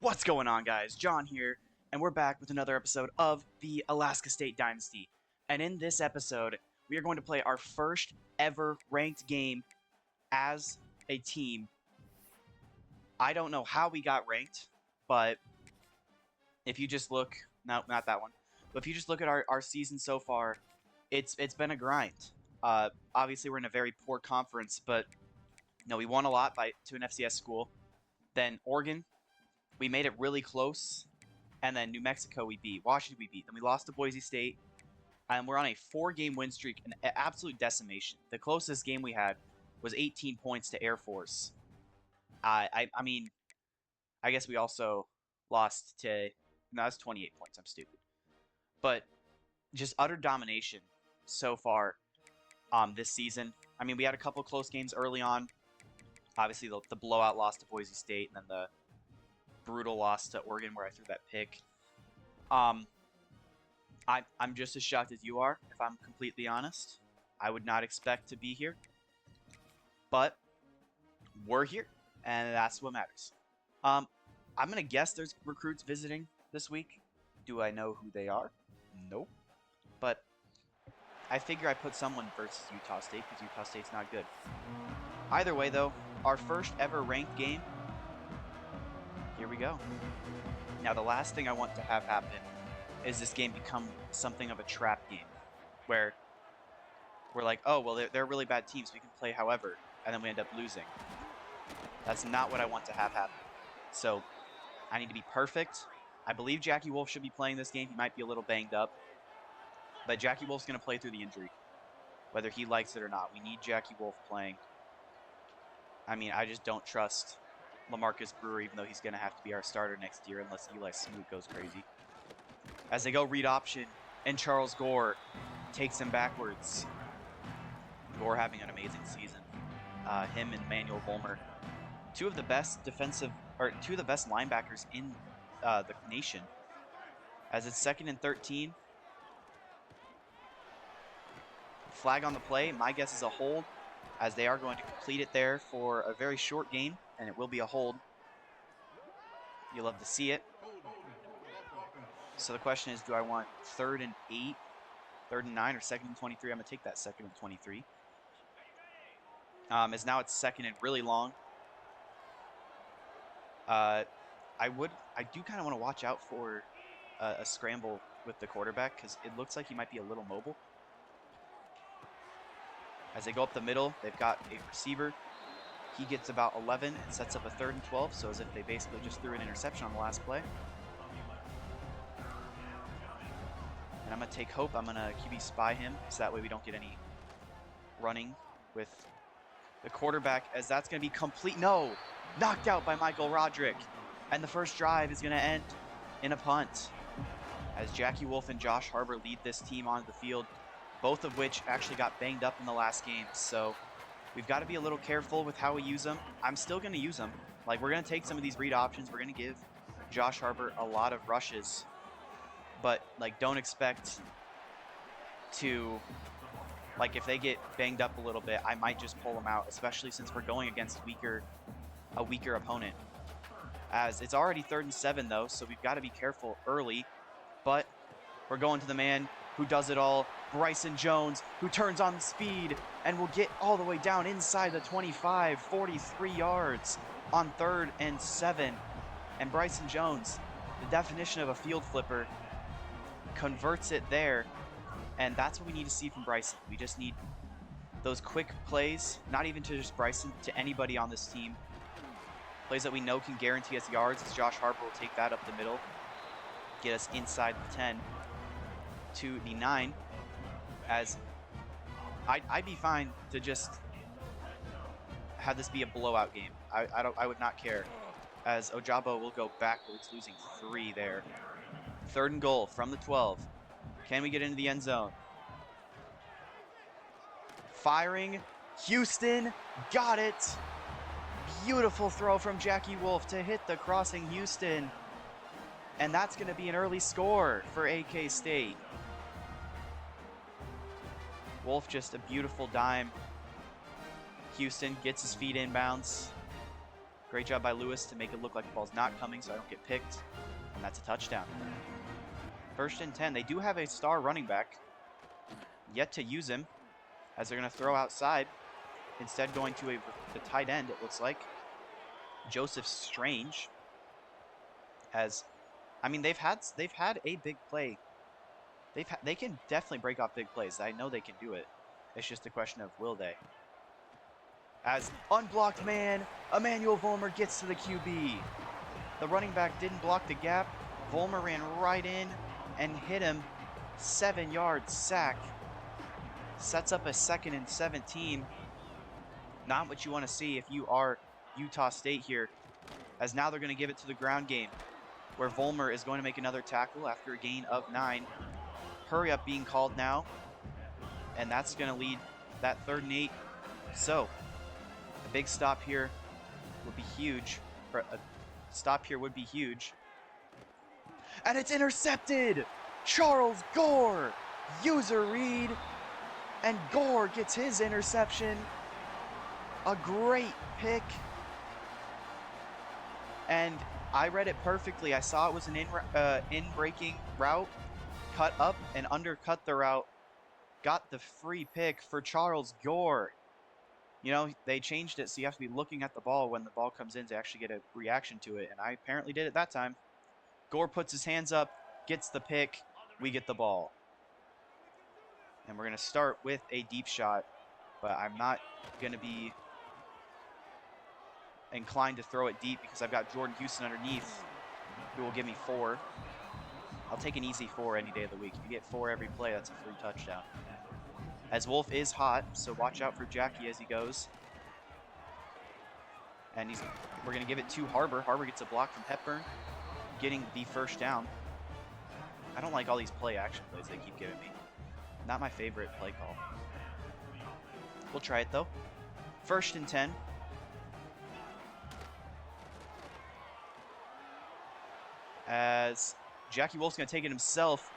What's going on, guys? John here, and we're back with another episode of the Alaska State Dynasty. And in this episode, we are going to play our first ever ranked game as a team. I don't know how we got ranked, but if you just look, no, not that one, but if you just look at our season so far, it's been a grind. Obviously, we're in a very poor conference, but no, we won a lot to an FCS school. Then Oregon, we made it really close, and then New Mexico we beat, Washington we beat, then we lost to Boise State, and we're on a 4-game win streak, an absolute decimation. The closest game we had was 18 points to Air Force. I mean, I guess we also lost to, no, that's 28 points, I'm stupid. But just utter domination so far this season. I mean, we had a couple close games early on. Obviously, the blowout loss to Boise State, and then the brutal loss to Oregon where I threw that pick. I'm just as shocked as you are, if I'm completely honest. I would not expect to be here, but we're here, and that's what matters. I'm gonna guess there's recruits visiting this week. Do I know who they are? Nope. But I figure I put someone versus Utah State because Utah State's not good. Either way, though, our first ever ranked game. Here we go. Now, the last thing I want to have happen is this game become something of a trap game where we're like, oh, well, they're a really bad team, so we can play however, and then we end up losing. That's not what I want to have happen. So I need to be perfect. I believe Jackie Wolf should be playing this game. He might be a little banged up, but Jackie Wolf's going to play through the injury, whether he likes it or not. We need Jackie Wolf playing. I mean, I just don't trust LaMarcus Brewer, even though he's going to have to be our starter next year unless Eli Smoot goes crazy. As they go read option, and Charles Gore takes him backwards. Gore having an amazing season. Him and Manuel Volmer, two of the best linebackers in the nation. As it's 2nd and 13. Flag on the play. My guess is a hold, as they are going to complete it there for a very short game, and it will be a hold. You'll love to see it. So the question is, do I want 3rd and 8, 3rd and 9, or 2nd and 23? I'm going to take that 2nd and 23. As now it's 2nd and really long. I do kind of want to watch out for a scramble with the quarterback because it looks like he might be a little mobile. As they go up the middle, they've got a receiver. He gets about 11 and sets up a 3rd and 12, so as if they basically just threw an interception on the last play. And I'm going to take Hope. I'm going to QB spy him, so that way we don't get any running with the quarterback, as that's going to be complete. No! Knocked out by Michael Roderick. And the first drive is going to end in a punt, as Jackie Wolf and Josh Harbor lead this team onto the field, both of which actually got banged up in the last game. So we've got to be a little careful with how we use them. I'm still going to use them. Like, we're going to take some of these read options. We're going to give Josh Harbor a lot of rushes. But, like, don't expect to, like, if they get banged up a little bit, I might just pull them out, especially since we're going against a weaker opponent. As it's already 3rd and 7, though, so we've got to be careful early. But we're going to the man who does it all, Bryson Jones, who turns on the speed and will get all the way down inside the 25, 43 yards on 3rd and 7. And Bryson Jones, the definition of a field flipper, converts it there. And that's what we need to see from Bryson. We just need those quick plays, not even to just Bryson, to anybody on this team. Plays that we know can guarantee us yards, as Josh Harbor will take that up the middle, get us inside the 10 to the 9, as I'd be fine to just have this be a blowout game. I would not care, as Ojabo will go backwards, losing 3 there. 3rd and goal from the 12. Can we get into the end zone? Firing. Houston got it. Beautiful throw from Jackie Wolf to hit the crossing Houston. And that's going to be an early score for AK State. Wolf, just a beautiful dime. Houston gets his feet inbounds. Great job by Lewis to make it look like the ball's not coming so I don't get picked. And that's a touchdown. 1st and 10. They do have a star running back. Yet to use him, as they're going to throw outside. Instead going to the tight end, it looks like. Joseph Strange. As, I mean, they've had a big play. They can definitely break off big plays. I know they can do it. It's just a question of will they. As unblocked man, Emmanuel Vollmer gets to the QB. The running back didn't block the gap. Vollmer ran right in and hit him. 7-yard sack. Sets up a 2nd and 17. Not what you want to see if you are Utah State here. As now they're going to give it to the ground game, where Vollmer is going to make another tackle after a gain of 9. Hurry up being called now. And that's going to lead that 3rd and 8. So, a big stop here would be huge. Or a stop here would be huge. And it's intercepted! Charles Gore! User read. And Gore gets his interception. A great pick. And I read it perfectly. I saw it was an in-breaking route. Cut up and undercut the route. Got the free pick for Charles Gore. You know, they changed it so you have to be looking at the ball when the ball comes in to actually get a reaction to it. And I apparently did it that time. Gore puts his hands up, gets the pick. We get the ball. And we're going to start with a deep shot. But I'm not going to be inclined to throw it deep because I've got Jordan Houston underneath, who will give me 4. I'll take an easy 4 any day of the week. If you get 4 every play, that's a free touchdown. As Wolf is hot, so watch out for Jackie as he goes. And we're going to give it to Harbor. Harbor gets a block from Hepburn, getting the 1st down. I don't like all these play action plays they keep giving me. Not my favorite play call. We'll try it though. 1st and 10. As Jackie Wolf's going to take it himself.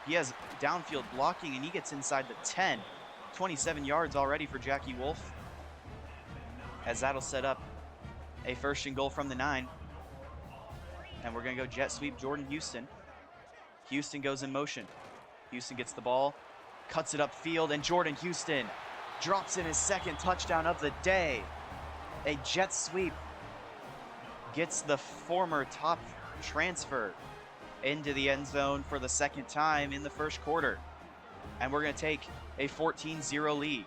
He has downfield blocking, and he gets inside the 10. 27 yards already for Jackie Wolf. As that'll set up a 1st and goal from the 9. And we're going to go jet sweep Jordan Houston. Houston goes in motion. Houston gets the ball, cuts it upfield, and Jordan Houston drops in his 2nd touchdown of the day. A jet sweep gets the former top transfer into the end zone for the 2nd time in the 1st quarter. And we're going to take a 14-0 lead.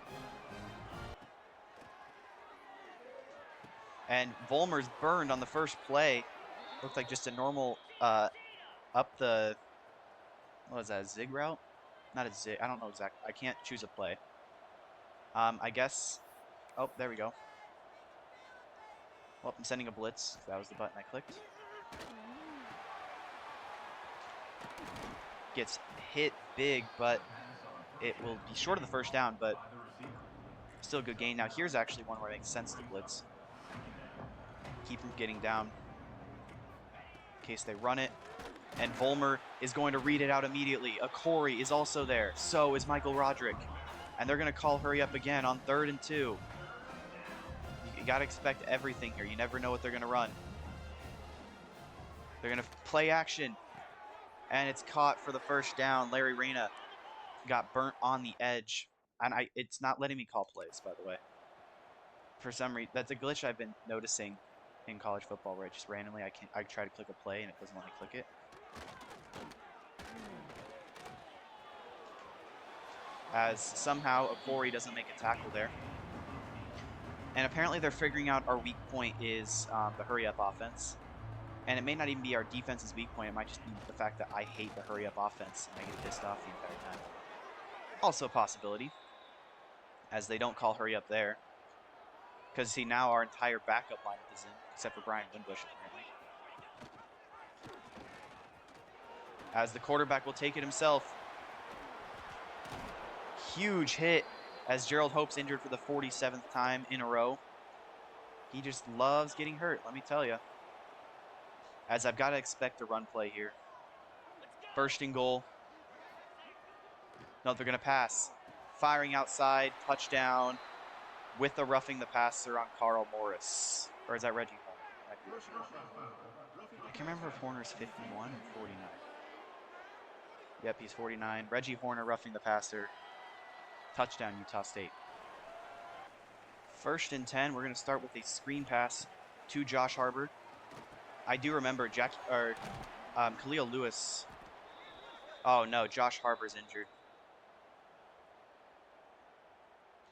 And Vollmer's burned on the 1st play. Looked like just a normal up the, what was that, a zig route? Not a zig, I don't know exactly. I can't choose a play. I guess, oh, there we go. Well, I'm sending a blitz. That was the button I clicked. Gets hit big, but it will be short of the 1st down, but still a good gain. Now here's actually one where it makes sense to blitz. Keep him getting down in case they run it. And Vollmer is going to read it out immediately. Corey is also there. So is Michael Roderick. And they're going to call hurry up again on 3rd and 2. You got to expect everything here. You never know what they're going to run. They're going to play action. And it's caught for the 1st down. Larry Reyna got burnt on the edge. And it's not letting me call plays, by the way. For some reason, that's a glitch I've been noticing in college football where I just randomly, I try to click a play and it doesn't let me click it. As somehow Corey doesn't make a tackle there. And apparently they're figuring out our weak point is the hurry-up offense. And it may not even be our defense's weak point. It might just be the fact that I hate the hurry-up offense and I get pissed off the entire time. Also a possibility, as they don't call hurry-up there. Because, see, now our entire backup lineup is in, except for Brian Wimbush, apparently. As the quarterback will take it himself. Huge hit as Gerald Hope's injured for the 47th time in a row. He just loves getting hurt, let me tell you. As I've got to expect a run play here. 1st and goal. No, they're going to pass. Firing outside, touchdown, with the roughing the passer on Carl Morris. Or is that Reggie Holmes? I can't remember if Horner's 51 or 49. Yep, he's 49. Reggie Horner roughing the passer. Touchdown, Utah State. 1st and 10. We're going to start with a screen pass to Josh Harbor. I do remember Khalil Lewis. Oh no, Josh Harbor's injured.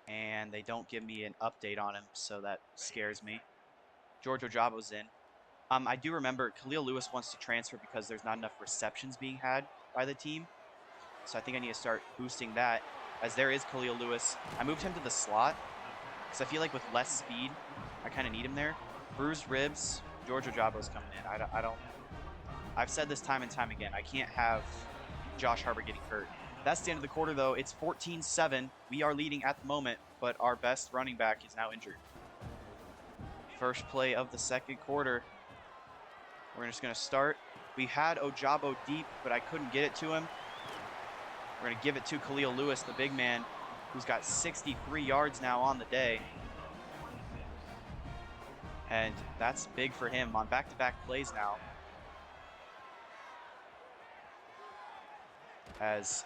And they don't give me an update on him, so that scares me. George Ojabo's in. I do remember Khalil Lewis wants to transfer because there's not enough receptions being had by the team. So I think I need to start boosting that, as there is Khalil Lewis. I moved him to the slot because I feel like with less speed, I kind of need him there. Bruised ribs. George Ojabo's coming in. I've said this time and time again. I can't have Josh Harbor getting hurt. That's the end of the quarter, though. It's 14-7. We are leading at the moment, but our best running back is now injured. First play of the 2nd quarter. We're just going to start. We had Ojabo deep, but I couldn't get it to him. We're going to give it to Khalil Lewis, the big man, who's got 63 yards now on the day. And that's big for him on back-to-back plays now. As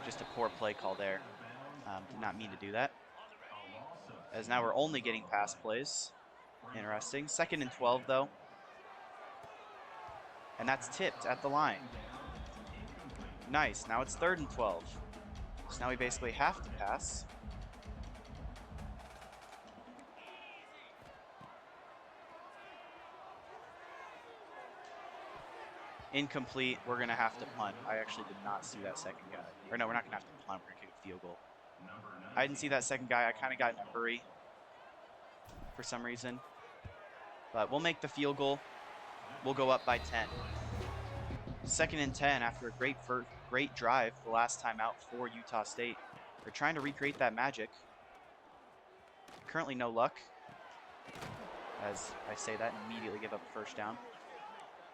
just a poor play call there. Did not mean to do that. As now we're only getting pass plays. Interesting. 2nd and 12, though. And that's tipped at the line. Nice. Now it's 3rd and 12. So now we basically have to pass. Incomplete. We're going to have to punt. I actually did not see that second guy. Or no, we're not going to have to punt. We're going to kick a field goal. I didn't see that second guy. I kind of got in a hurry for some reason. But we'll make the field goal. We'll go up by 10. 2nd and 10 after a great drive the last time out for Utah State. They're trying to recreate that magic. Currently no luck. As I say that, immediately give up a 1st down.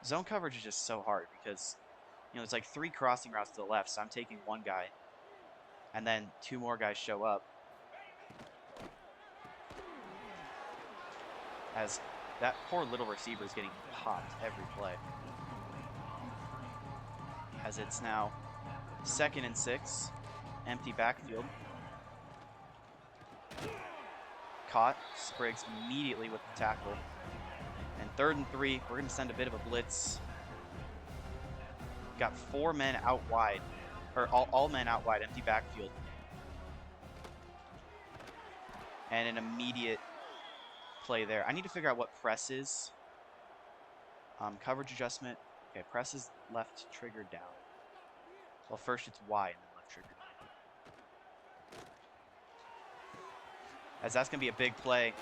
Zone coverage is just so hard because, you know, it's like 3 crossing routes to the left, so I'm taking 1 guy. And then 2 more guys show up. As that poor little receiver is getting popped every play. As it's now 2nd and 6. Empty backfield. Caught. Spriggs immediately with the tackle. And 3rd and 3, we're going to send a bit of a blitz. Got 4 men out wide. Or all men out wide, empty backfield. And an immediate play there. I need to figure out what press is. Coverage adjustment. Okay, press is left trigger down. Well, first it's Y and then left trigger down. As that's going to be a big play.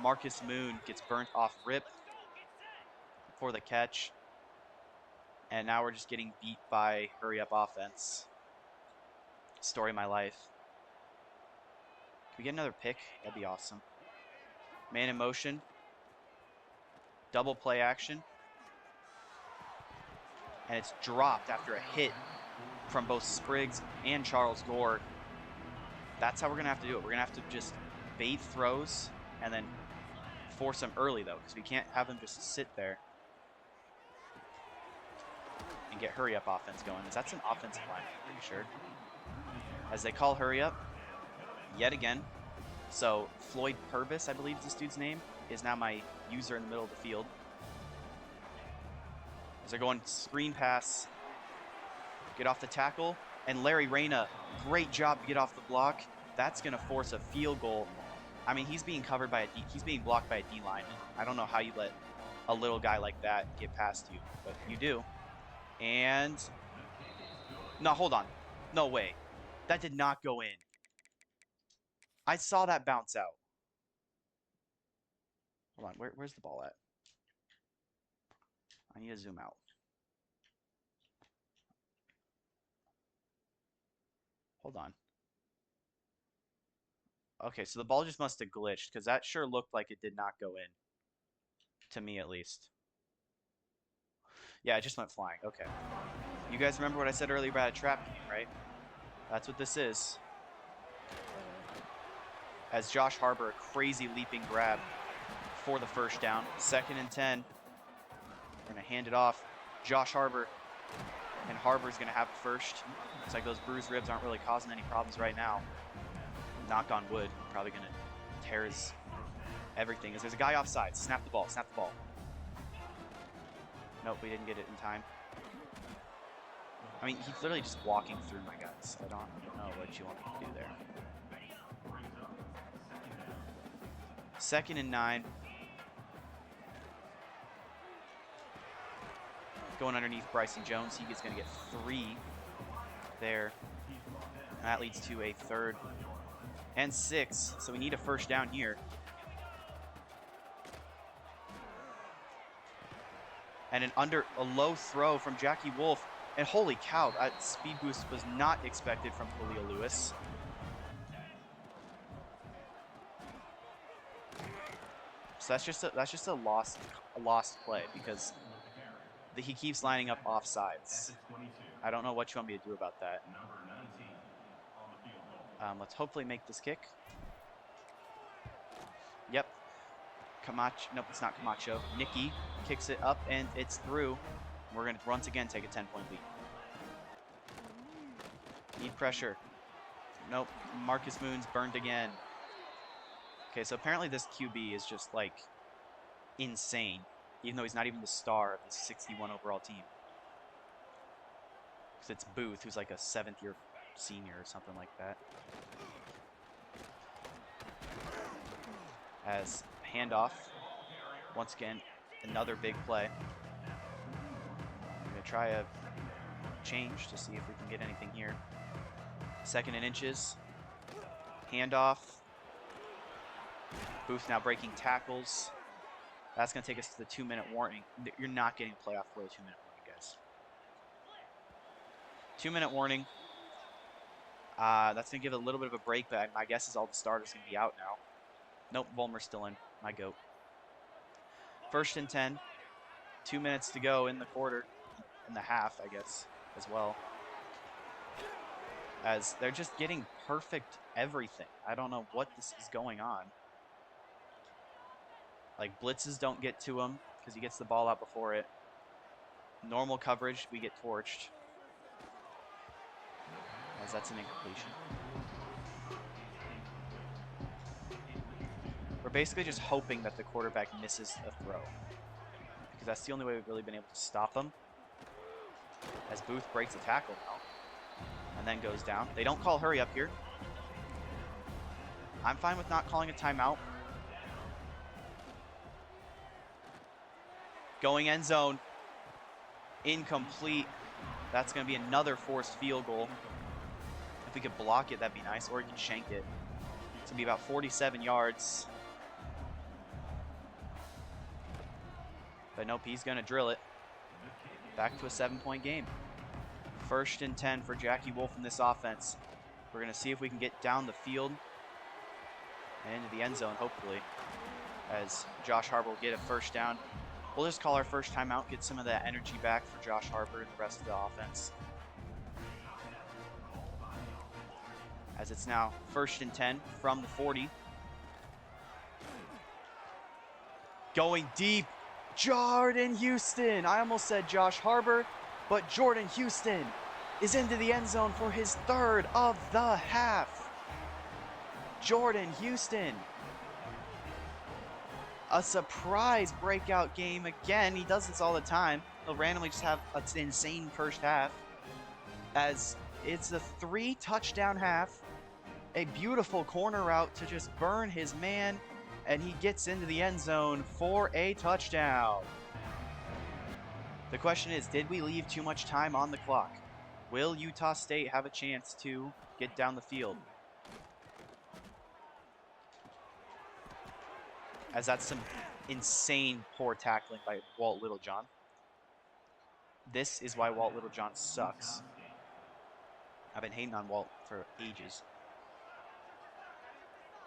Marcus Moon gets burnt off rip for the catch. And now we're just getting beat by hurry-up offense. Story of my life. Can we get another pick? That'd be awesome. Man in motion. Double play action. And it's dropped after a hit from both Spriggs and Charles Gore. That's how we're going to have to do it. We're going to have to just bait throws and then force them early, though, because we can't have them just sit there and get hurry-up offense going. That's an offensive line, I'm pretty sure. As they call hurry-up yet again. So Floyd Purvis, I believe is this dude's name, is now my user in the middle of the field. As they're going screen pass, get off the tackle, and Larry Reyna, great job to get off the block. That's going to force a field goal. I mean, he's being covered by he's being blocked by a D lineman. I don't know how you let a little guy like that get past you, but you do. And no, hold on, no way, that did not go in. I saw that bounce out. Hold on, where's the ball at? I need to zoom out. Hold on. Okay, so the ball just must have glitched because that sure looked like it did not go in. To me, at least. Yeah, it just went flying. Okay. You guys remember what I said earlier about a trap game, right? That's what this is. As Josh Harbor, a crazy leaping grab for the first down. 2nd and 10. We're going to hand it off. Josh Harbor. And Harbor's going to have it first. Looks like those bruised ribs aren't really causing any problems right now. Knock on wood. Probably going to tear his everything. There's a guy offside. Snap the ball. Snap the ball. Nope, we didn't get it in time. I mean, he's literally just walking through my guys. I don't know what you want me to do there. 2nd and 9. Going underneath Bryson Jones. He is going to get 3 there. And that leads to a 3rd and 6. So we need a first down here. And a low throw from Jackie Wolf. And holy cow, that speed boost was not expected from Khalil Lewis. So that's just a lost play because he keeps lining up offsides. I don't know what you want me to do about that. Let's hopefully make this kick. Yep. Camacho. Nope, it's not Camacho. Nicky kicks it up and it's through. We're going to once again take a 10-point lead. Need pressure. Nope. Marcus Moon's burned again. Okay, so apparently this QB is just like insane, even though he's not even the star of the 61 overall team. Because it's Booth, who's like a 7th-year senior or something like that. As handoff, once again, another big play. We're going to try a change to see if we can get anything here. 2nd and inches. Handoff. Booth now breaking tackles. That's going to take us to the 2-minute warning. You're not getting a playoff for a 2-minute warning, guys. 2-minute warning. That's going to give it a little bit of a break, but my guess is all the starters going to be out now. Nope, Volmer's still in. My goat. 1st and 10. 2 minutes to go in the quarter. In the half, I guess, as well. As they're just getting perfect everything. I don't know what this is going on. Like, blitzes don't get to him because he gets the ball out before it. Normal coverage, we get torched. As that's an incompletion. We're basically just hoping that the quarterback misses a throw. Because that's the only way we've really been able to stop him. As Booth breaks a tackle now. And then goes down. They don't call hurry up here. I'm fine with not calling a timeout. Going end zone. Incomplete. That's going to be another forced field goal. If we could block it, that'd be nice. Or we can shank it. It's going to be about 47 yards. But nope, he's going to drill it. Back to a 7-point game. 1st and 10 for Jackie Wolf in this offense. We're going to see if we can get down the field and into the end zone, hopefully, as Josh Harbor will get a first down. We'll just call our first timeout, get some of that energy back for Josh Harbor and the rest of the offense. As it's now 1st and 10 from the 40. Going deep, Jordan Houston. I almost said Josh Harbor, but Jordan Houston is into the end zone for his 3rd of the half. Jordan Houston. A surprise breakout game again. He does this all the time. He'll randomly just have an insane first half. As it's a 3-touchdown half. A beautiful corner route to just burn his man. And he gets into the end zone for a touchdown. The question is, did we leave too much time on the clock? Will Utah State have a chance to get down the field? As that's some insane poor tackling by Walt Littlejohn. This is why Walt Littlejohn sucks. I've been hating on Walt for ages.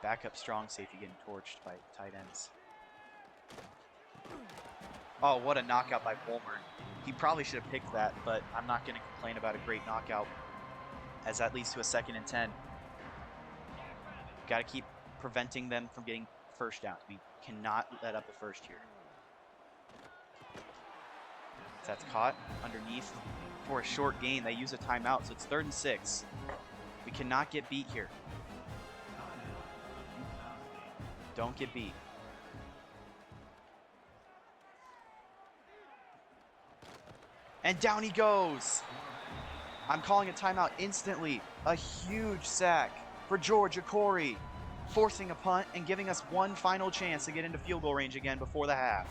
Backup strong safety getting torched by tight ends. Oh, what a knockout by Volmer. He probably should have picked that, but I'm not going to complain about a great knockout, as that leads to a 2nd and 10. Got to keep preventing them from getting first down. We cannot let up a first here. That's caught underneath for a short gain. They use a timeout, so it's 3rd and 6. We cannot get beat here. Don't get beat. And down he goes. I'm calling a timeout instantly. A huge sack for George Okori, forcing a punt and giving us one final chance to get into field goal range again before the half.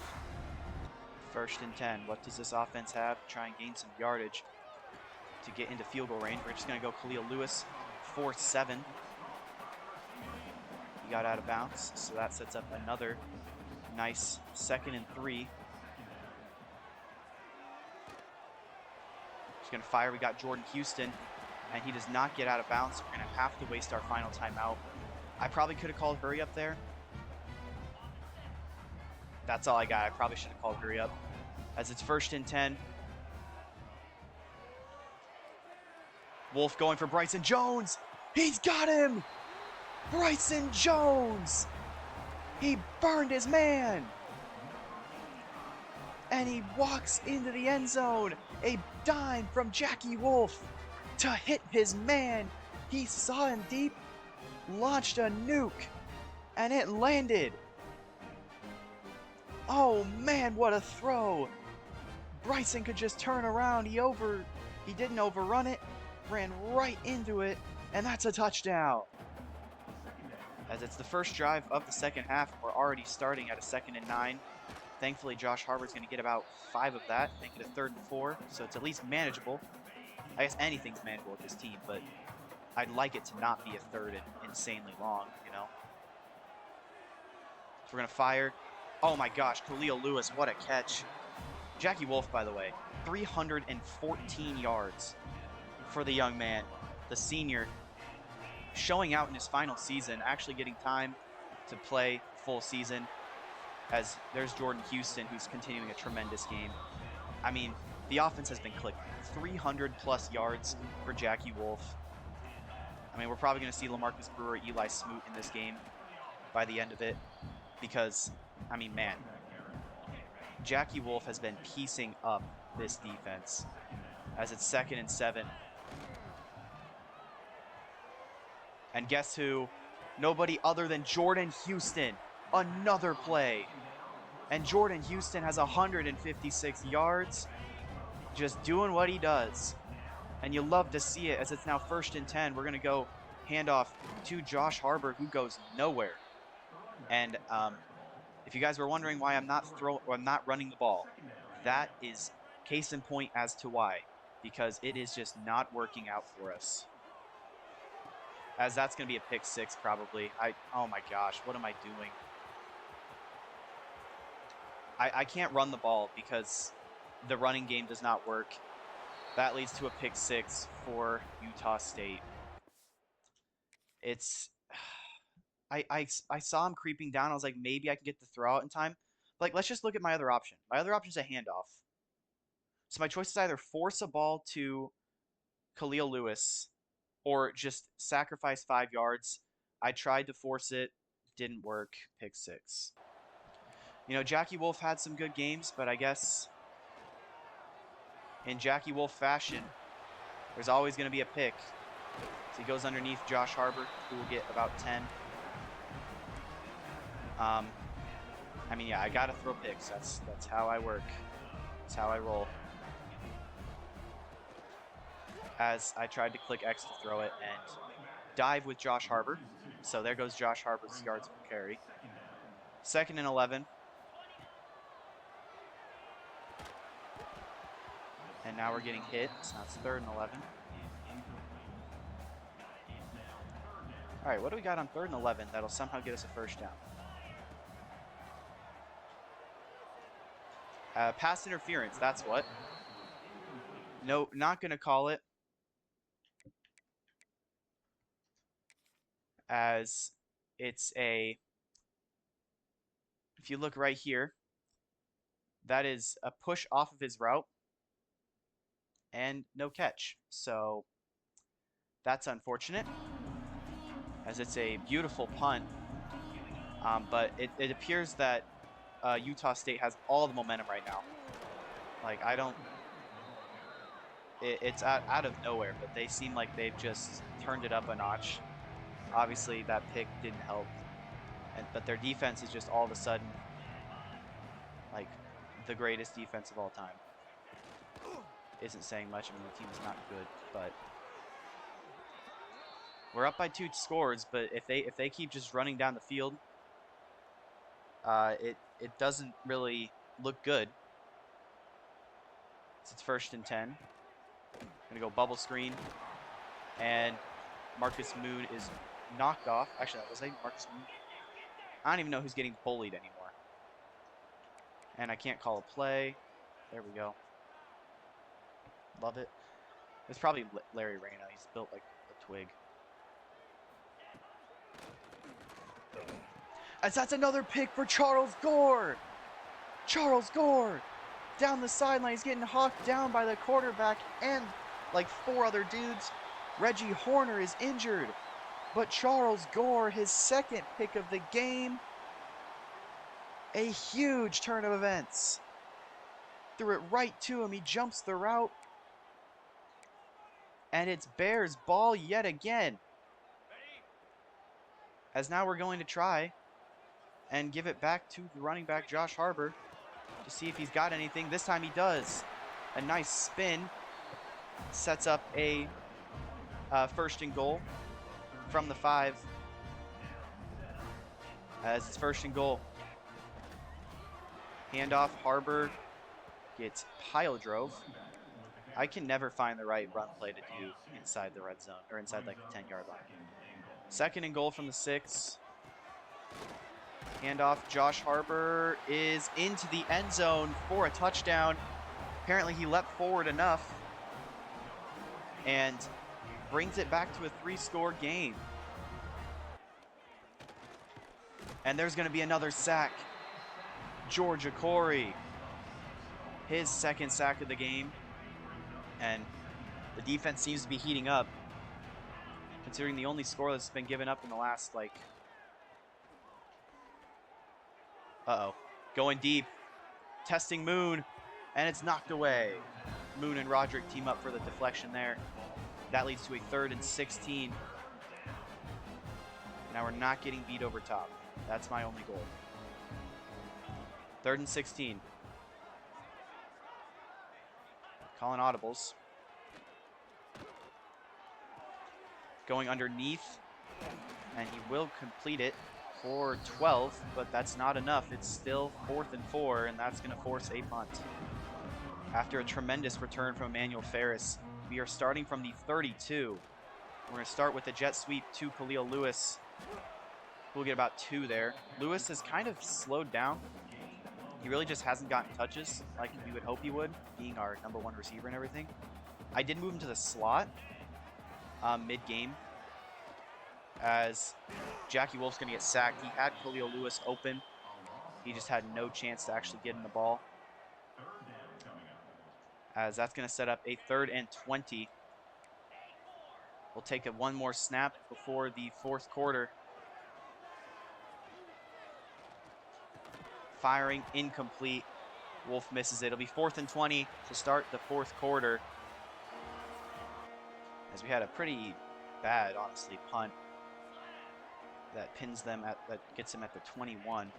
1st and 10. What does this offense have? Try and gain some yardage to get into field goal range. We're just going to go Khalil Lewis, 4-7. He got out of bounds, so that sets up another nice 2nd and 3. Just going to fire. We got Jordan Houston, and he does not get out of bounds, so we're going to have to waste our final timeout. I probably could have called hurry up there. That's all I got. I probably should have called hurry up, as it's 1st and 10. Wolf going for Bryson Jones. He's got him! Bryson Jones! He burned his man! And he walks into the end zone. A dime from Jackie Wolf to hit his man. He saw him deep, launched a nuke, and it landed. Oh man, what a throw! Bryson could just turn around. He didn't overrun it, ran right into it, and that's a touchdown. As it's the first drive of the second half, we're already starting at a 2nd and 9. Thankfully, Josh Harber's going to get about 5 of that, make it a 3rd and 4, so it's at least manageable. I guess anything's manageable with this team, but I'd like it to not be a 3rd and insanely long, you know? So we're going to fire. Oh my gosh, Khalil Lewis, what a catch. Jackie Wolf, by the way, 314 yards for the young man, the senior, showing out in his final season, actually getting time to play full season, as there's Jordan Houston, who's continuing a tremendous game. I mean, the offense has been clicking. 300 plus yards for Jackie Wolf. I mean, we're probably going to see LaMarcus Brewer, Eli Smoot in this game by the end of it, because, I mean, man, Jackie Wolf has been piecing up this defense, as it's 2nd and 7. And guess who? Nobody other than Jordan Houston. Another play. And Jordan Houston has 156 yards, just doing what he does. And you love to see it, as it's now 1st and 10. We're going to go handoff to Josh Harber, who goes nowhere. And if you guys were wondering why I'm not running the ball, that is case in point as to why. Because it is just not working out for us. As that's going to be a pick 6 probably. Oh my gosh, what am I doing? I can't run the ball because the running game does not work. That leads to a pick 6 for Utah State. It's... I saw him creeping down. I was like, maybe I can get the throw out in time. But like, let's just look at my other option. My other option is a handoff. So my choice is either force a ball to Khalil Lewis or just sacrifice 5 yards. I tried to force it. Didn't work. Pick 6. You know, Jackie Wolf had some good games, but I guess in Jackie Wolf fashion, there's always going to be a pick. So he goes underneath Josh Harber, who will get about 10. I mean, yeah, I got to throw picks. That's how I work. That's how I roll. As I tried to click X to throw it and dive with Josh Harber. So there goes Josh Harber's yards per carry. 2nd and 11. And now we're getting hit, so now it's 3rd and 11. All right, what do we got on 3rd and 11 that'll somehow get us a first down? Pass interference, that's what. No, not going to call it. As it's a... If you look right here, that is a push off of his route. And no catch. So that's unfortunate, as it's a beautiful punt But it appears that Utah State has all the momentum right now. Like, I don't... It's out of nowhere, but they seem like they've just turned it up a notch. Obviously, that pick didn't help. But their defense is just all of a sudden, like, the greatest defense of all time. Isn't saying much. I mean, the team is not good, but... We're up by 2 scores, but if they keep just running down the field, it doesn't really look good. It's first and 10. Gonna go bubble screen, and Marcus Moon is knocked off. Actually, was I Marcus Moon? I don't even know who's getting bullied anymore. And I can't call a play. There we go. Love it. It's probably Larry Reyna. He's built like a twig. As that's another pick for Charles Gore. Charles Gore down the sideline. He's getting hawked down by the quarterback and like 4 other dudes. Reggie Horner is injured. But Charles Gore, his second pick of the game. A huge turn of events. Threw it right to him. He jumps the route. And it's Bears ball yet again. As now we're going to try and give it back to the running back, Josh Harbor, to see if he's got anything. This time he does. A nice spin. Sets up a first and goal from the 5. As it's first and goal. Handoff, Harbor gets pile drove. I can never find the right run play to do inside the red zone, or inside like the 10-yard line. Second and goal from the 6. Handoff, Josh Harbor is into the end zone for a touchdown. Apparently he leapt forward enough and brings it back to a 3-score game. And there's going to be another sack. Georgia Corey, his second sack of the game. And the defense seems to be heating up, considering the only score that's been given up in the last, like... Uh-oh. Going deep. Testing Moon. And it's knocked away. Moon and Roderick team up for the deflection there. That leads to a 3rd and 16. Now we're not getting beat over top. That's my only goal. 3rd and 16. Calling audibles. Going underneath. And he will complete it for 12, but that's not enough. It's still 4th and 4, and that's going to force a punt. After a tremendous return from Emmanuel Ferris, we are starting from the 32. We're going to start with a jet sweep to Khalil Lewis. We'll get about 2 there. Lewis has kind of slowed down. He really just hasn't gotten touches like we would hope he would, being our #1 receiver and everything. I did move him to the slot mid-game, as Jackie Wolf's going to get sacked. He had Khalil Lewis open. He just had no chance to actually get in the ball. As that's going to set up a 3rd and 20. We'll take one more snap before the 4th quarter. Firing incomplete. Wolf misses it. It'll be 4th and 20 to start the 4th quarter. As we had a pretty bad, honestly, punt that pins them at, that gets them at the 21.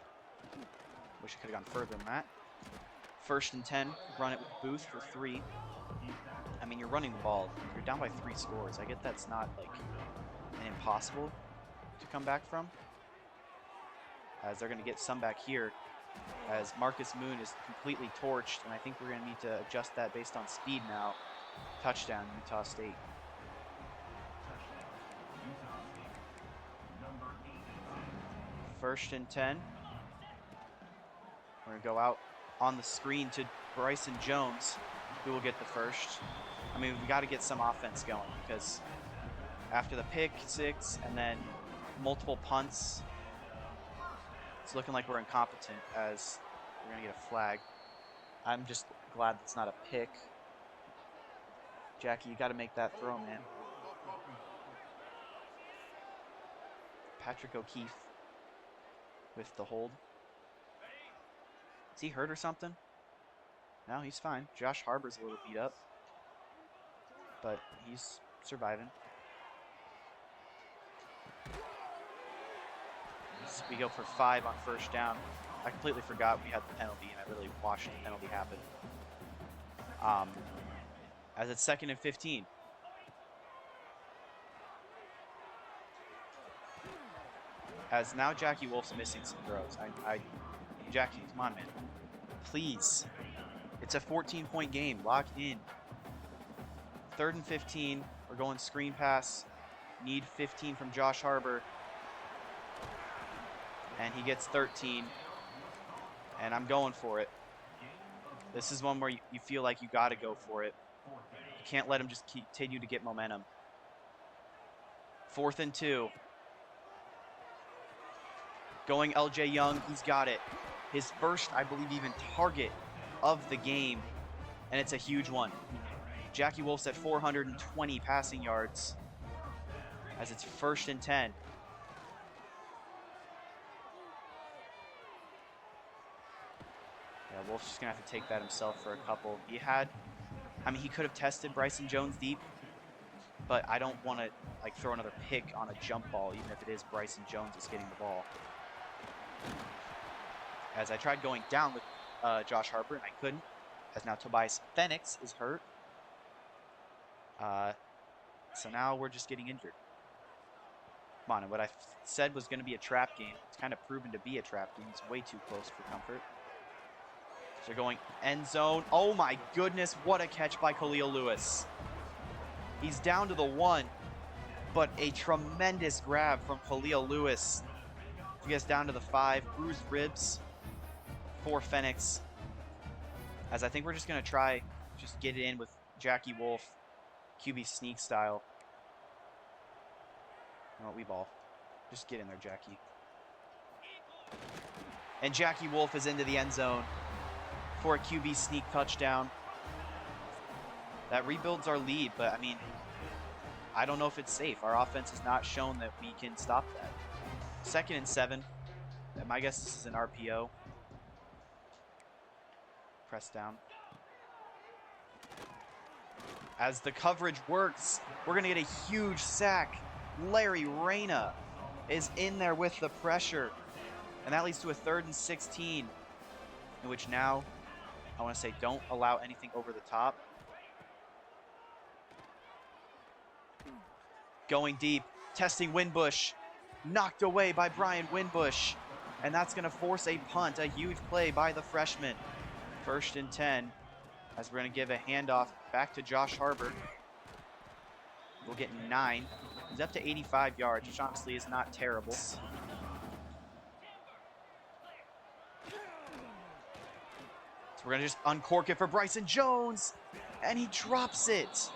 Wish I could have gone further than that. 1st and 10, run it with Booth for 3. I mean, you're running the ball. You're down by 3 scores. I get that's not like an impossible to come back from, as they're going to get some back here, as Marcus Moon is completely torched, and I think we're going to need to adjust that based on speed now. Touchdown, Utah State. First and 10. We're going to go out on the screen to Bryson Jones, who will get the first. I mean, we got to get some offense going, because after the pick 6 and then multiple punts, it's looking like we're incompetent, as we're going to get a flag. I'm just glad it's not a pick. Jackie, you got to make that throw, man. Patrick O'Keefe. with the hold. Is he hurt or something? No, he's fine. Josh Harbor's a little beat up, but he's surviving. So we go for 5 on first down. I completely forgot we had the penalty, and I really watched the penalty happen. As it's 2nd and 15. As now Jackie Wolf's missing some throws. Jackie, come on, man. Please. It's a 14-point game. Lock in. 3rd and 15. We're going screen pass. Need 15 from Josh Harbor. And he gets 13. And I'm going for it. This is one where you feel like you got to go for it. You can't let him just continue to get momentum. 4th and 2. Going LJ Young, he's got it. His first, I believe, even target of the game. And it's a huge one. Jackie Wolf's at 420 passing yards. As it's 1st and 10. Yeah, Wolf's just going to have to take that himself for a couple. He could have tested Bryson Jones deep. But I don't want to throw another pick on a jump ball, even if it is Bryson Jones that's getting the ball. As I tried going down with Josh Harper, and I couldn't. As now Tobias Phoenix is hurt. So now we're just getting injured. Come on, and what I said was going to be a trap game. It's kind of proven to be a trap game. It's way too close for comfort. So they're going end zone. Oh my goodness, what a catch by Khalil Lewis. He's down to the 1, but a tremendous grab from Khalil Lewis. He gets down to the 5, bruised ribs for Phoenix. As I think we're just going to try just get it in with Jackie Wolf, QB sneak style. No, we ball. Just get in there, Jackie. And Jackie Wolf is into the end zone for a QB sneak touchdown. That rebuilds our lead, but I mean, I don't know if it's safe. Our offense has not shown that we can stop that. 2nd and 7. My guess this is an RPO. Press down. As the coverage works, we're going to get a huge sack. Larry Reyna is in there with the pressure. And that leads to a 3rd and 16, in which now I want to say don't allow anything over the top. Going deep, testing Winbush. Knocked away by Brian Winbush. And that's going to force a punt, a huge play by the freshman. 1st and 10, as we're going to give a handoff back to Josh Harbor. We'll get 9. He's up to 85 yards, which honestly is not terrible. So we're going to just uncork it for Bryson Jones. And he drops it.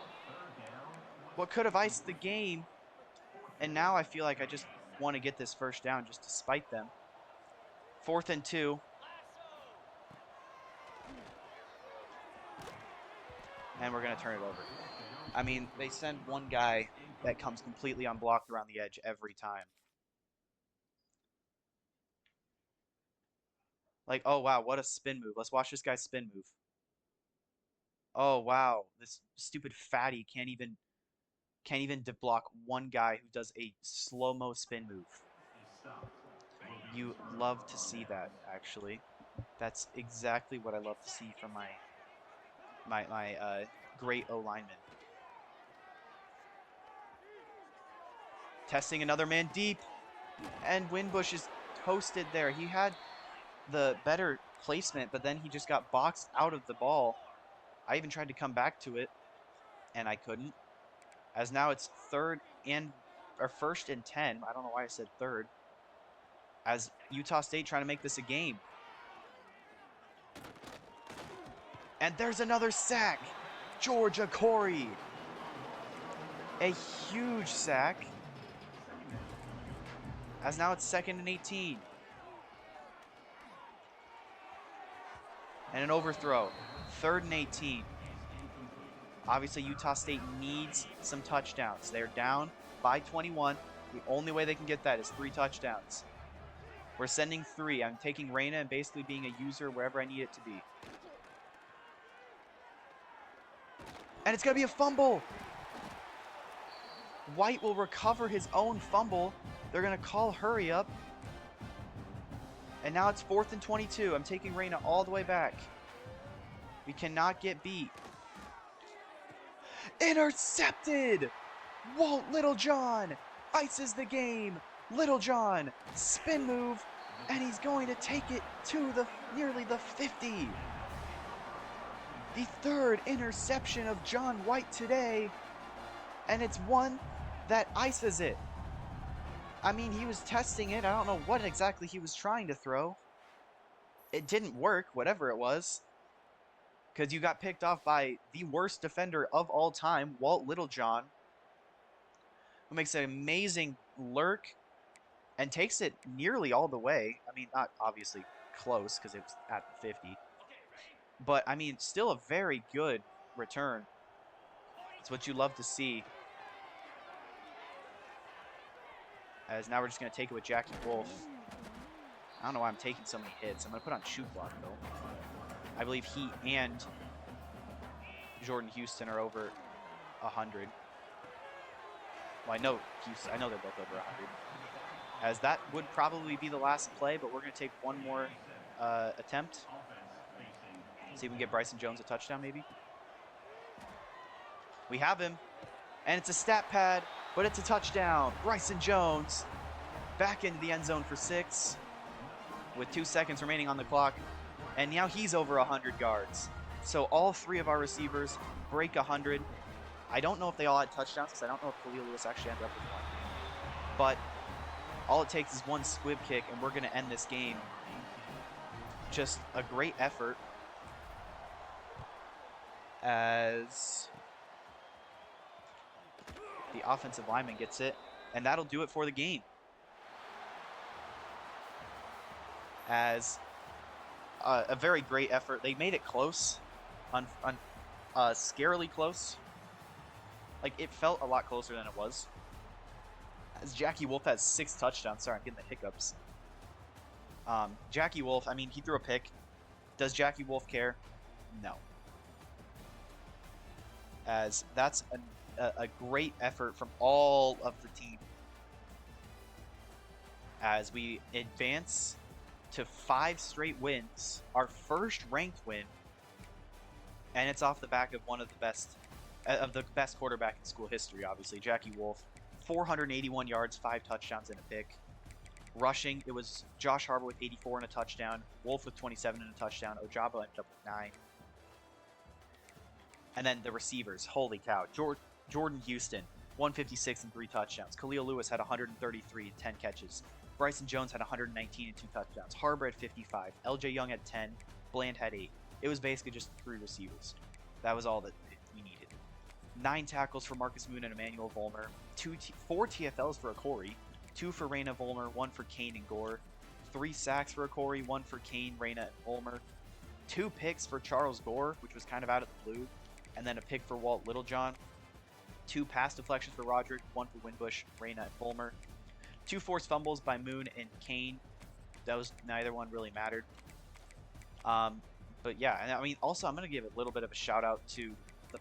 What could have iced the game. And now I feel like I just want to get this first down just to spite them. 4th and 2. And we're going to turn it over. I mean, they send one guy that comes completely unblocked around the edge every time. Oh wow, what a spin move. Let's watch this guy's spin move. Oh wow, this stupid fatty can't even block one guy who does a slow-mo spin move. You love to see that, actually. That's exactly what I love to see from my great O-lineman. Testing another man deep. And Winbush is toasted there. He had the better placement, but then he just got boxed out of the ball. I even tried to come back to it, and I couldn't. As now it's 1st and 10. I don't know why I said 3rd. As Utah State trying to make this a game. And there's another sack. Georgia Corey. A huge sack. As now it's 2nd and 18. And an overthrow. 3rd and 18. Obviously, Utah State needs some touchdowns. They're down by 21. The only way they can get that is 3 touchdowns. We're sending 3. I'm taking Reyna and basically being a user wherever I need it to be. And it's going to be a fumble. White will recover his own fumble. They're going to call hurry up. And now it's 4th and 22. I'm taking Reyna all the way back. We cannot get beat. Intercepted! Walt Littlejohn ices the game. Littlejohn, spin move, and he's going to take it to nearly the 50. The 3rd interception of John White today, and it's one that ices it. I mean, he was testing it. I don't know what exactly he was trying to throw. It didn't work, whatever it was, because you got picked off by the worst defender of all time, Walt Littlejohn, who makes an amazing lurk and takes it nearly all the way. I mean, not obviously close because it was at the 50. But, I mean, still a very good return. It's what you love to see. As now we're just going to take it with Jackie Wolf. I don't know why I'm taking so many hits. I'm going to put on shoot block, though. I believe he and Jordan Houston are over 100. Well, I know they're both over 100. As that would probably be the last play, but we're going to take one more attempt. See if we can get Bryson Jones a touchdown, maybe. We have him. And it's a stat pad, but it's a touchdown. Bryson Jones back into the end zone for 6 with 2 seconds remaining on the clock. And now he's over 100 yards. So all 3 of our receivers break 100. I don't know if they all had touchdowns because I don't know if Khalil Lewis actually ended up with one. But all it takes is one squib kick and we're going to end this game. Just a great effort. As the offensive lineman gets it, and that'll do it for the game. As a very great effort. They made it close, scarily close. Like, it felt a lot closer than it was. As Jackie Wolf has 6 touchdowns. Sorry, I'm getting the hiccups. Jackie Wolf, I mean, he threw a pick. Does Jackie Wolf care? No. As that's a great effort from all of the team. As we advance to 5 straight wins, our first ranked win, and it's off the back of one of the best quarterback in school history, obviously, Jackie Wolf. 481 yards, 5 touchdowns and a pick. Rushing, it was Josh Harbor with 84 and a touchdown, Wolf with 27 and a touchdown, Ojabo ended up with 9. And then the receivers, holy cow. Jordan Houston, 156 and 3 touchdowns. Khalil Lewis had 133 and 10 catches. Bryson Jones had 119 and 2 touchdowns. Harbor had 55. LJ Young had 10. Bland had 8. It was basically just 3 receivers. That was all that we needed. 9 tackles for Marcus Moon and Emmanuel Volmer. 4 TFLs for Corey. 2 for Reyna Volmer. 1 for Kane and Gore. 3 sacks for Corey. 1 for Kane, Reyna, and Volmer. 2 picks for Charles Gore, which was kind of out of the blue. And then a pick for Walt Littlejohn. 2 pass deflections for Roderick. 1 for Winbush, Reyna, and Volmer. 2 forced fumbles by Moon and Kane. Neither one really mattered. But yeah, and I mean, also I'm going to give a little bit of a shout out to the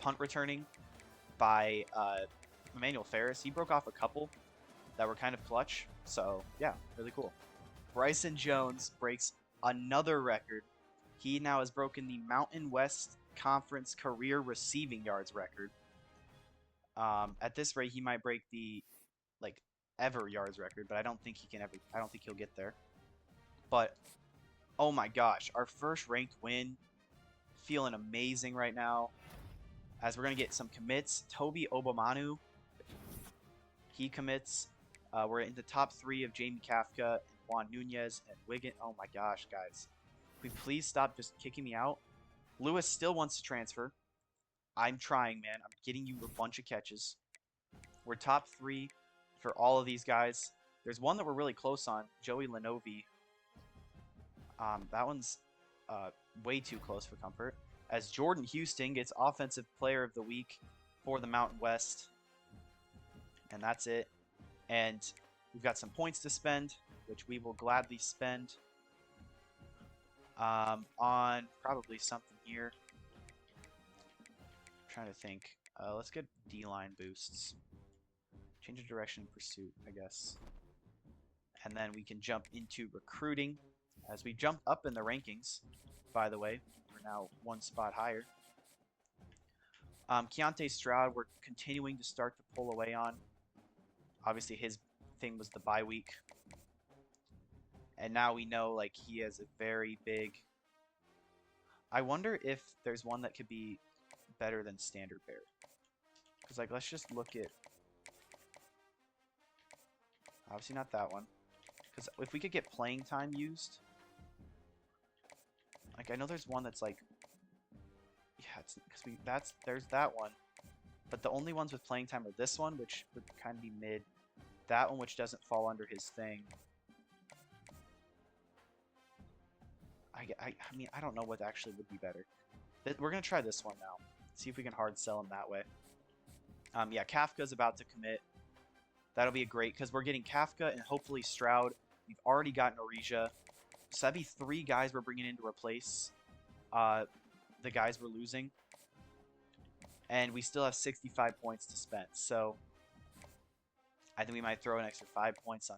punt returning by Emmanuel Ferris. He broke off a couple that were kind of clutch. So yeah, really cool. Bryson Jones breaks another record. He now has broken the Mountain West Conference career receiving yards record. At this rate, he might break the ever yards record, but I don't think he'll get there. But oh my gosh, our first ranked win. Feeling amazing right now. As we're gonna get some commits. Toby Obamanu, he commits. We're in the top 3 of Jamie Kafka, and Juan Nunez, and Wiggin. Oh my gosh, guys. Can we please stop just kicking me out? Lewis still wants to transfer. I'm trying, man. I'm getting you a bunch of catches. We're top 3 for all of these guys. There's one that we're really close on, Joey Lenovi. That one's way too close for comfort. As Jordan Houston gets Offensive Player of the Week for the Mountain West. And that's it. And we've got some points to spend. which we will gladly spend on probably something here. I'm trying to think. Let's get D-line boosts. Change of direction in pursuit, I guess. And then we can jump into recruiting as we jump up in the rankings. By the way, we're now one spot higher. Keontae Stroud, we're continuing to start to pull away on. Obviously, his thing was the bye week. And now we know, like, he has a very big... I wonder if there's one that could be better than Standard Bear. Because, like, let's just look at... Obviously not that one. Because if we could get playing time used... Like, I know there's one that's, like... Yeah, it's because there's that one. But the only ones with playing time are this one, which would kind of be mid. That one, which doesn't fall under his thing. I mean, I don't know what actually would be better. We're going to try this one now. See if we can hard sell him that way. Yeah, Kafka's about to commit. That'll be a great, because we're getting Kafka and hopefully Stroud. We've already gotten Orija. So that'd be 3 guys we're bringing in to replace the guys we're losing. And we still have 65 points to spend. So I think we might throw an extra 5 points on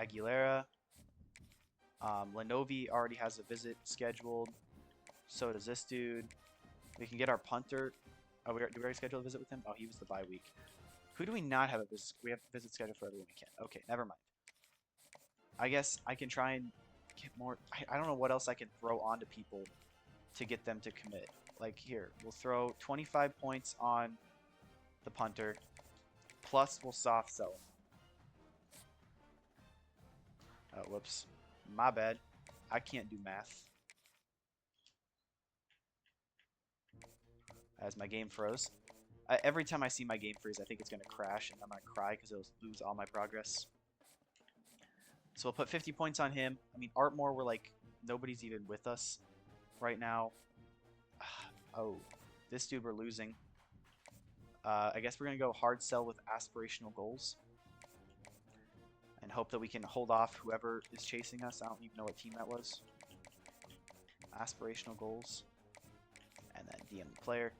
Aguilera. Lenovi already has a visit scheduled. So does this dude. We can get our punter. Oh, did we already schedule a visit with him? Oh, he was the bye week. Who do we not have a visit? We have a visit scheduled for everyone we can. Okay, never mind. I guess I can try and get more. I don't know what else I can throw onto people to get them to commit. Like here, we'll throw 25 points on the punter. Plus, we'll soft sell him. Oh, whoops. My bad. I can't do math. As my game froze. Every time I see my game freeze, I think it's going to crash and I'm going to cry because it'll lose all my progress. So we'll put 50 points on him. I mean, Artmore, we're like, nobody's even with us right now. Oh, this dude we're losing. I guess we're going to go hard sell with aspirational goals. And hope that we can hold off whoever is chasing us. I don't even know what team that was. Aspirational goals. And then DM the player.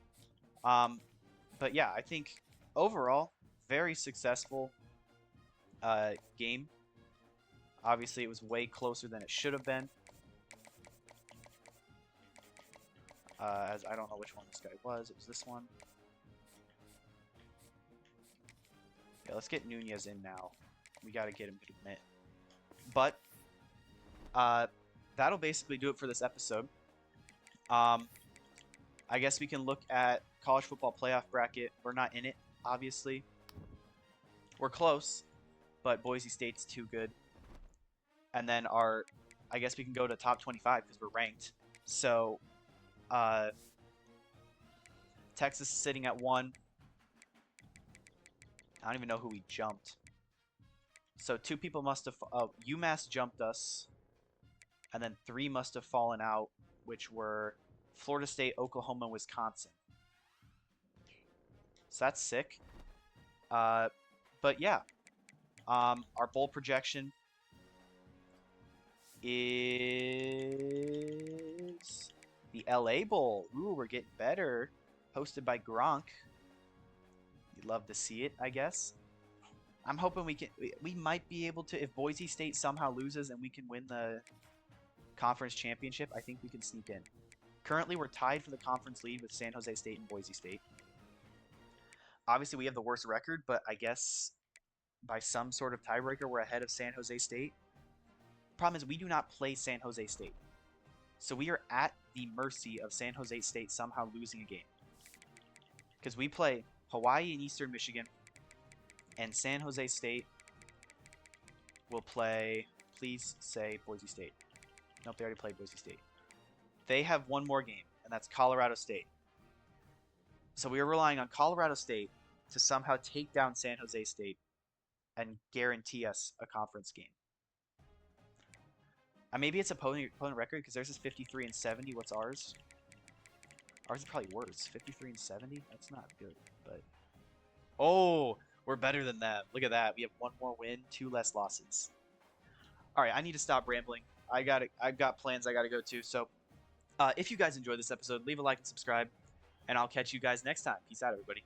But yeah, I think overall, very successful game. Obviously, it was way closer than it should have been. As I don't know which one this guy was. It was this one. Yeah, let's get Nunez in now. We got to get him to commit. But that'll basically do it for this episode. I guess we can look at college football playoff bracket. We're not in it, obviously. We're close, but Boise State's too good. And then I guess we can go to top 25 because we're ranked. So Texas is sitting at 1. I don't even know who we jumped. So 2 people must have... UMass jumped us. And then 3 must have fallen out, which were Florida State, Oklahoma, and Wisconsin. So that's sick. But yeah. Our bowl projection is the LA Bowl. Ooh, we're getting better. Hosted by Gronk. You'd love to see it, I guess. I'm hoping we might be able to, if Boise State somehow loses and we can win the conference championship, I think we can sneak in. Currently, we're tied for the conference lead with San Jose State and Boise State. Obviously, we have the worst record, but I guess by some sort of tiebreaker, we're ahead of San Jose State. Problem is, we do not play San Jose State. So we are at the mercy of San Jose State somehow losing a game. Because we play Hawaii and Eastern Michigan, and San Jose State will play, please say Boise State. Nope, they already played Boise State. They have one more game, and that's Colorado State. So we are relying on Colorado State to somehow take down San Jose State and guarantee us a conference game. Maybe it's opponent record because theirs is 53 and 70. What's ours? Ours is probably worse. 53 and 70. That's not good. But oh, we're better than them. Look at that. We have 1 more win, 2 less losses. All right, I need to stop rambling. I've got plans I got to go to. So, if you guys enjoyed this episode, leave a like and subscribe, and I'll catch you guys next time. Peace out, everybody.